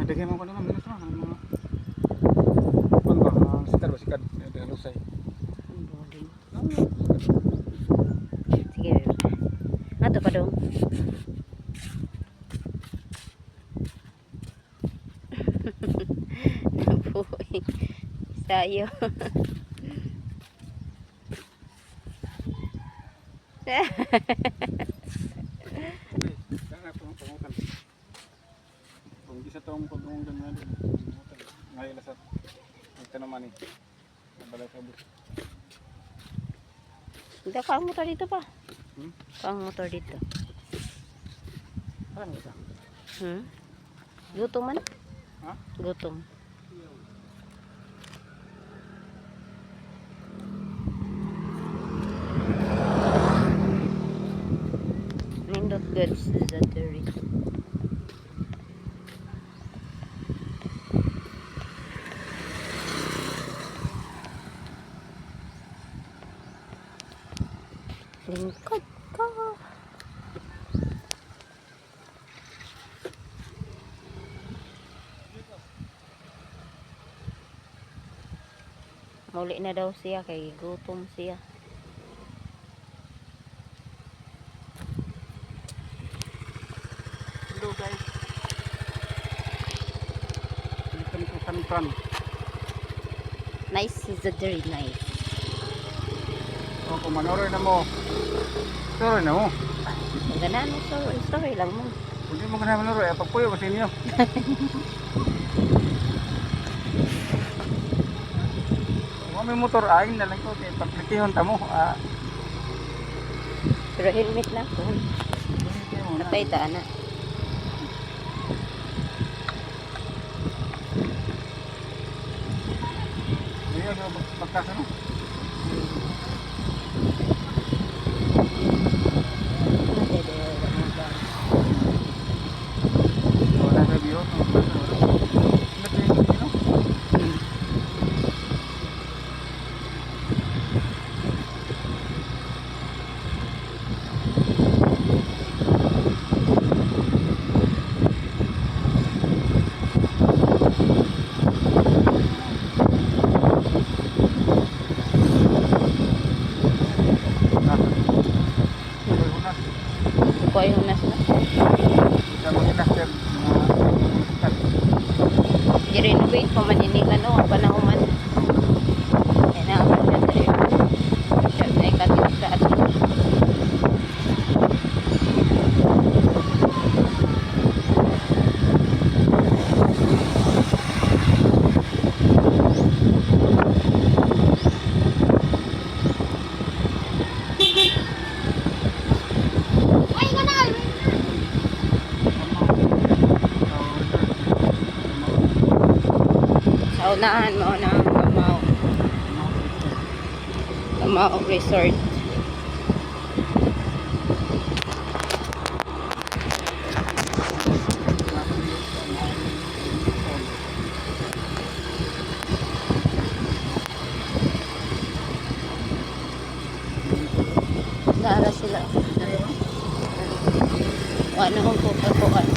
dagay mo pa naman minutes mga kon ba sikad ba sikad dengan lusay. Sige. Ato pa dong. Nabuhay. Sayo. Kung isa tong pagmungan nga din. Ngayon na sa ito naman eh. Nabalay sa bus. Hindi ka ang motor dito pa. Hmm? Ang motor dito. Parang isa. Gutom man? Ha? Gutom. Nindot goods is a tourist. Lingkod ka. Muli na daw siya kay gutom siya. Hello guys. Ikan ko kantan. Nice is a very nice. O kung manoroy na mo. Soroy na mo. Ganaan mo story lang mo. Hindi mo ganaan manoroy. Pagpuyo kasi niyo. May motor ayin na lang ko. Pagplikihon ta mo. Pero helmet na ko. Napay ta na. Ayan, bagkas ano? Wala na biyo. Kuha yung nas na. I-renovate pa man ini ano ang panahon man. Ay na ako siya dali. Siya na ikatin sa ato. Sa unahan mo na Gamao Resort. Dara sila. Ano kung pupukuan.